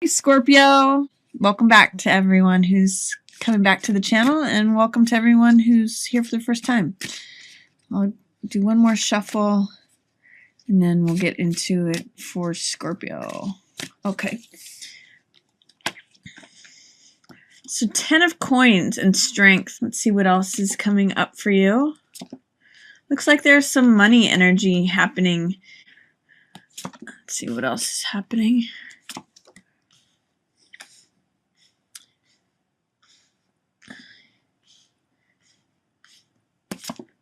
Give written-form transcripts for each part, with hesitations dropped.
Scorpio. Welcome back to everyone who's coming back to the channel, and welcome to everyone who's here for the first time. I'll do one more shuffle and then we'll get into it for Scorpio. Okay. So 10 of coins and strength. Let's see what else is coming up for you. Looks like there's some money energy happening. Let's see what else is happening.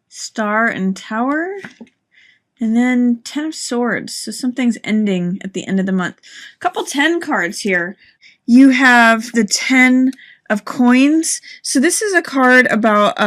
Star and Tower, and then 10 of Swords. So something's ending at the end of the month. A couple 10 cards here. You have the 10 of Coins. So this is a card about,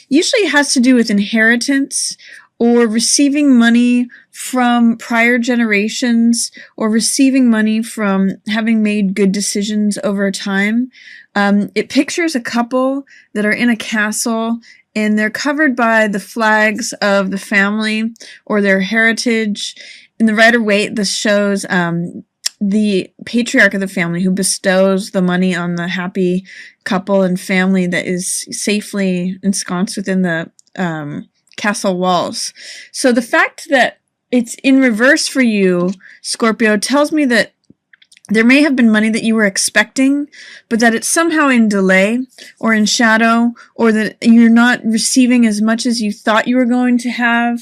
usually it has to do with inheritance or receiving money from prior generations or receiving money from having made good decisions over time. It pictures a couple that are in a castle, and they're covered by the flags of the family or their heritage. In the Rider-Waite, this shows the patriarch of the family who bestows the money on the happy couple and family that is safely ensconced within the castle walls. So the fact that it's in reverse for you, Scorpio, tells me that there may have been money that you were expecting, but that it's somehow in delay or in shadow, or that you're not receiving as much as you thought you were going to have.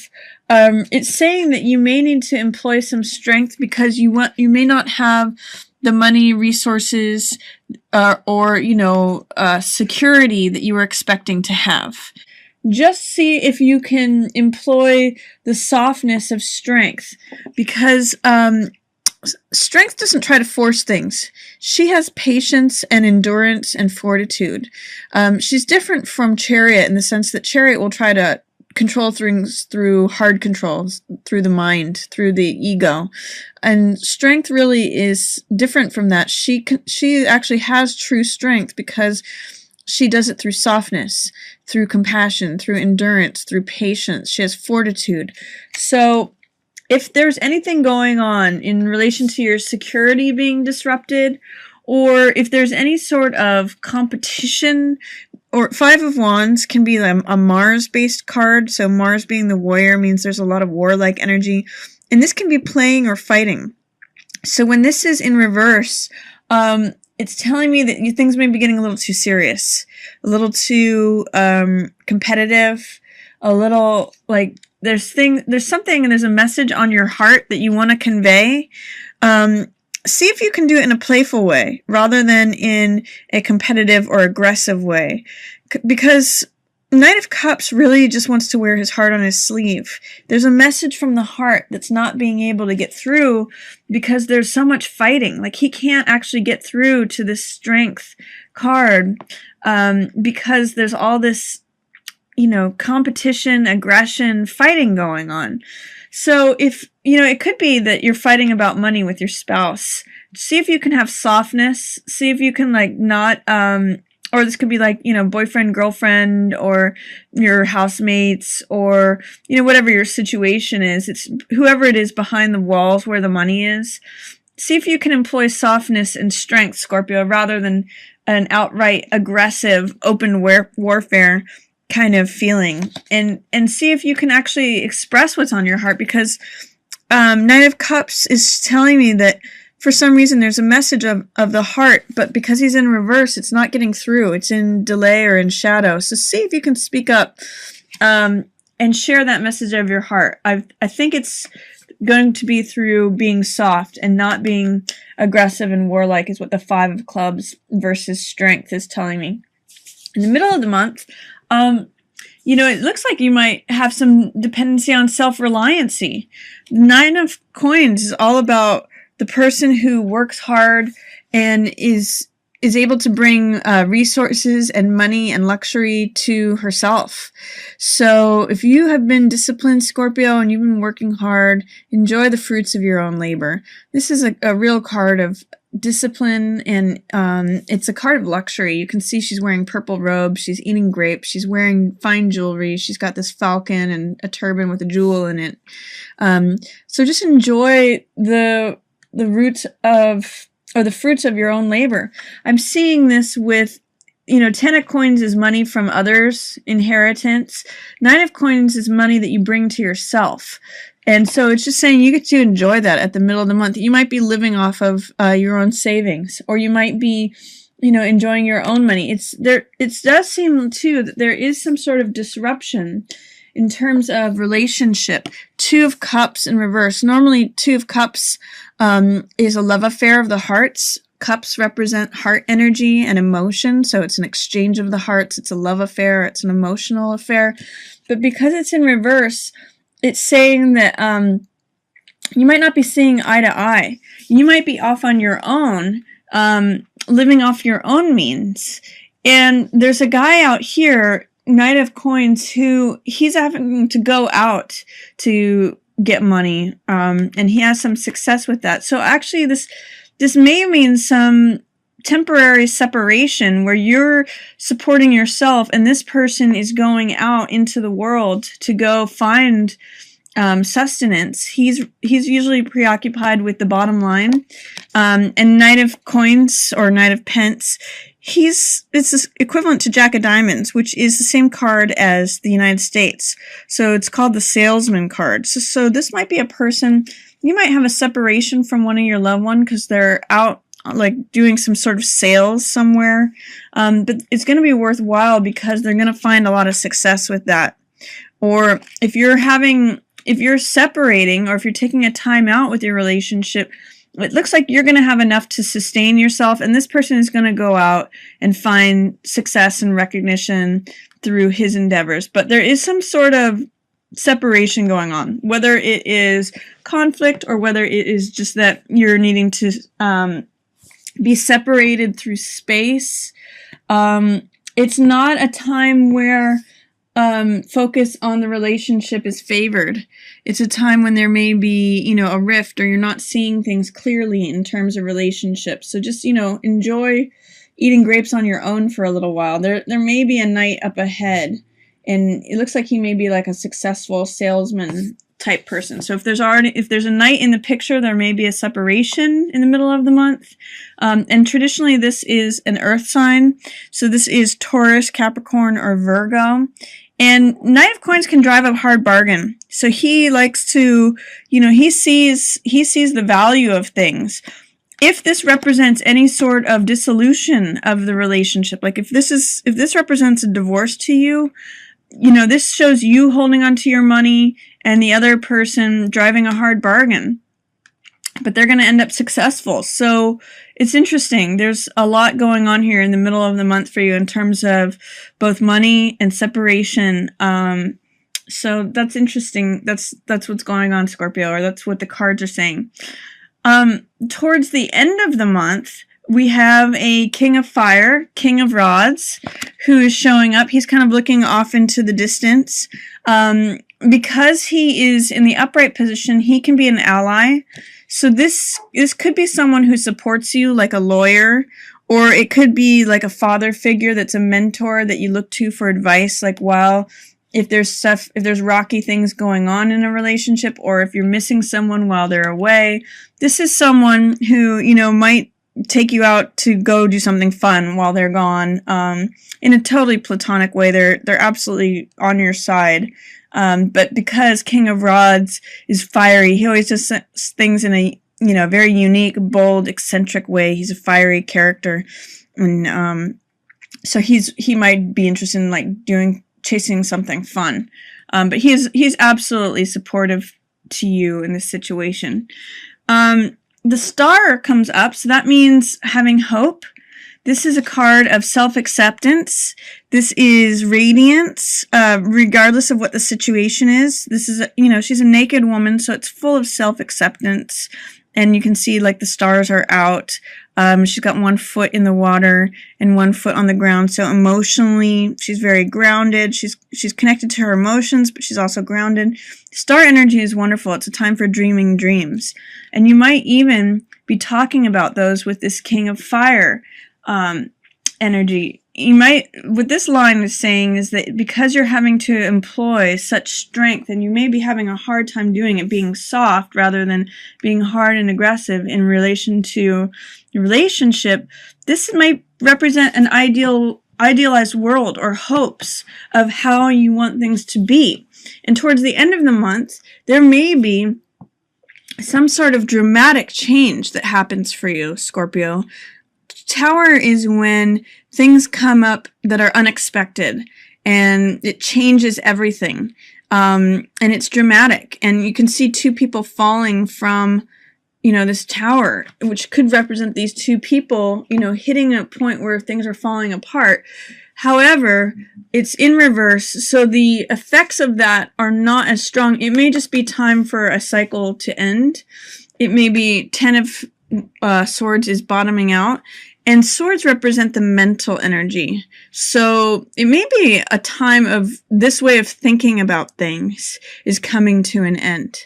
It's saying that you may need to employ some strength because you may not have the money, resources, or security that you were expecting to have. Just see if you can employ the softness of strength, because strength doesn't try to force things. She has patience and endurance and fortitude. She's different from Chariot in the sense that Chariot will try to control things through hard controls, through the mind, through the ego. And strength really is different from that. She actually has true strength because she does it through softness, through compassion, through endurance, through patience. She has fortitude. So if there's anything going on in relation to your security being disrupted, or if there's any sort of competition, or Five of Wands can be a Mars-based card, so Mars being the warrior means there's a lot of warlike energy, and this can be playing or fighting. So when this is in reverse, it's telling me that things may be getting a little too serious, a little too competitive, a little like there's something and there's a message on your heart that you want to convey. See if you can do it in a playful way rather than in a competitive or aggressive way. Because Knight of Cups really just wants to wear his heart on his sleeve. There's a message from the heart that's not being able to get through because there's so much fighting. Like he can't actually get through to this strength card because there's all this competition, aggression, fighting going on. So if, it could be that you're fighting about money with your spouse. See if you can have softness. See if you can or this could be boyfriend, girlfriend, or your housemates, or, whatever your situation is. It's whoever it is behind the walls where the money is. See if you can employ softness and strength, Scorpio, rather than an outright aggressive, open warfare kind of feeling, and see if you can actually express what's on your heart, because Knight of Cups is telling me that for some reason there's a message of the heart, but because he's in reverse, it's not getting through. It's in delay or in shadow. So see if you can speak up and share that message of your heart. I think it's going to be through being soft and not being aggressive and warlike is what the Five of Clubs versus strength is telling me. In the middle of the month, it looks like you might have some dependency on self-reliancy. Nine of Coins is all about the person who works hard and is able to bring resources and money and luxury to herself. So if you have been disciplined, Scorpio, and you've been working hard, enjoy the fruits of your own labor. This is a real card of discipline, and it's a card of luxury. You can see she's wearing purple robes, she's eating grapes, she's wearing fine jewelry, she's got this falcon and a turban with a jewel in it. So just enjoy the roots of or the fruits of your own labor. I'm seeing this with, you know, 10 of coins is money from others, inheritance. 9 of coins is money that you bring to yourself. And so it's just saying you get to enjoy that at the middle of the month. You might be living off of your own savings, or you might be, you know, enjoying your own money. It does seem too that there is some sort of disruption in terms of relationship. 2 of Cups in reverse. Normally 2 of Cups is a love affair of the hearts. Cups represent heart energy and emotion, so it's an exchange of the hearts. It's a love affair. It's an emotional affair. But because it's in reverse, it's saying that you might not be seeing eye to eye. You might be off on your own, living off your own means. And there's a guy out here, Knight of Coins, who he's having to go out to get money, and he has some success with that. So actually this may mean some temporary separation where you're supporting yourself and this person is going out into the world to go find sustenance. He's usually preoccupied with the bottom line. And Knight of Coins or Knight of Pence, it's equivalent to Jack of Diamonds, which is the same card as the United States. So it's called the Salesman card. So this might be a person, you might have a separation from one of your loved ones because they're out like doing some sort of sales somewhere. But it's going to be worthwhile because they're going to find a lot of success with that. Or if you're separating, or if you're taking a time out with your relationship, it looks like you're going to have enough to sustain yourself, and this person is going to go out and find success and recognition through his endeavors. But there is some sort of separation going on, whether it is conflict or whether it is just that you're needing to be separated through space. It's not a time where focus on the relationship is favored. It's a time when there may be, you know, a rift, or you're not seeing things clearly in terms of relationships. So just, you know, enjoy eating grapes on your own for a little while. There may be a knight up ahead, and it looks like he may be like a successful salesman type person. So if there's a knight in the picture, there may be a separation in the middle of the month. And traditionally this is an earth sign. So this is Taurus, Capricorn, or Virgo. And Knight of Coins can drive a hard bargain. So he likes to, you know, he sees the value of things. If this represents any sort of dissolution of the relationship, like if this represents a divorce to you, you know, this shows you holding on to your money and the other person driving a hard bargain. But they're going to end up successful. So it's interesting. There's a lot going on here in the middle of the month for you in terms of both money and separation. So that's interesting. That's what's going on, Scorpio, or that's what the cards are saying. Towards the end of the month, we have a King of Fire, King of Rods, who is showing up. He's kind of looking off into the distance. Because he is in the upright position, he can be an ally. So this could be someone who supports you, like a lawyer, or it could be like a father figure that's a mentor that you look to for advice, like if there's rocky things going on in a relationship, or if you're missing someone while they're away. This is someone who, you know, might take you out to go do something fun while they're gone, in a totally platonic way. They're absolutely on your side. But because King of Rods is fiery, he always does things in a, you know, very unique, bold, eccentric way. He's a fiery character. And, so he might be interested in like chasing something fun. But he's absolutely supportive to you in this situation. The star comes up, so that means having hope. This is a card of self-acceptance. This is radiance, regardless of what the situation is. This is, you know, she's a naked woman, so it's full of self-acceptance. And you can see, like, the stars are out. She's got one foot in the water and one foot on the ground. So emotionally, she's very grounded. She's connected to her emotions, but she's also grounded. Star energy is wonderful. It's a time for dreaming dreams. And you might even be talking about those with this King of Fire energy. you might, what this line is saying is that because you're having to employ such strength, and you may be having a hard time doing it, being soft rather than being hard and aggressive in relation to your relationship, this might represent an idealized world or hopes of how you want things to be. And towards the end of the month, there may be some sort of dramatic change that happens for you, Scorpio. Tower is when things come up that are unexpected, and it changes everything. And it's dramatic. And you can see two people falling from, this tower, which could represent these two people, hitting a point where things are falling apart. However, it's in reverse, so the effects of that are not as strong. It may just be time for a cycle to end. It may be 10 of Swords is bottoming out, and Swords represent the mental energy. So it may be a time of this way of thinking about things is coming to an end.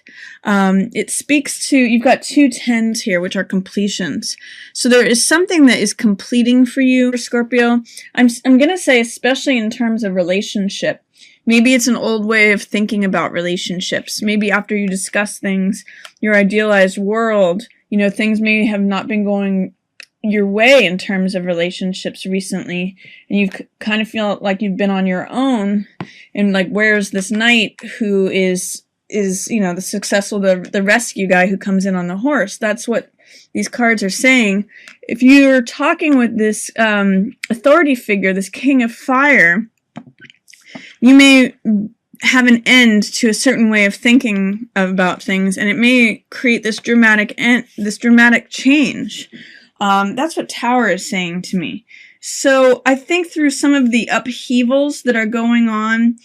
It speaks to, you've got 2 10s here, which are completions. So there is something that is completing for you, Scorpio. I'm going to say, especially in terms of relationship. Maybe it's an old way of thinking about relationships. Maybe after you discuss things, your idealized world, things may have not been going your way in terms of relationships recently, and you kind of feel like you've been on your own, and like, where's this knight who is the successful, the rescue guy who comes in on the horse? That's what these cards are saying. If you're talking with this authority figure, this king of fire, you may have an end to a certain way of thinking about things, and it may create this dramatic change. That's what Tower is saying to me. So I think through some of the upheavals that are going on,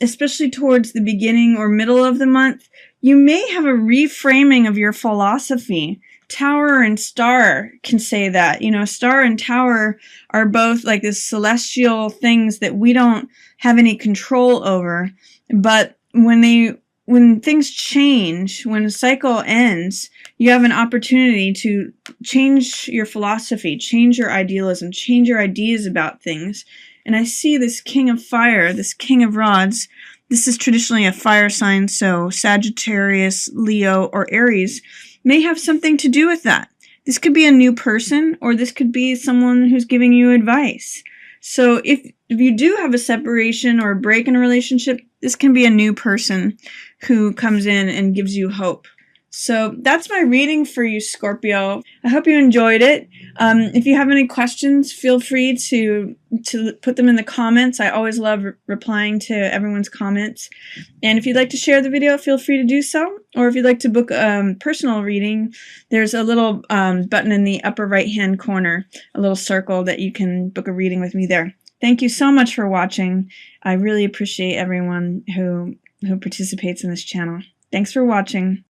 especially towards the beginning or middle of the month, you may have a reframing of your philosophy. Tower and Star can say that. Star and Tower are both like this celestial things that we don't have any control over. But when things change, when a cycle ends, you have an opportunity to change your philosophy, change your idealism, change your ideas about things. And I see this king of fire, this king of rods. This is traditionally a fire sign, so Sagittarius, Leo, or Aries may have something to do with that. This could be a new person, or this could be someone who's giving you advice. So if you do have a separation or a break in a relationship, this can be a new person who comes in and gives you hope. So that's my reading for you, Scorpio. I hope you enjoyed it. If you have any questions, feel free to put them in the comments. I always love replying to everyone's comments. And if you'd like to share the video, feel free to do so. Or if you'd like to book a personal reading, there's a little button in the upper right-hand corner, a little circle that you can book a reading with me there. Thank you so much for watching. I really appreciate everyone who participates in this channel. Thanks for watching.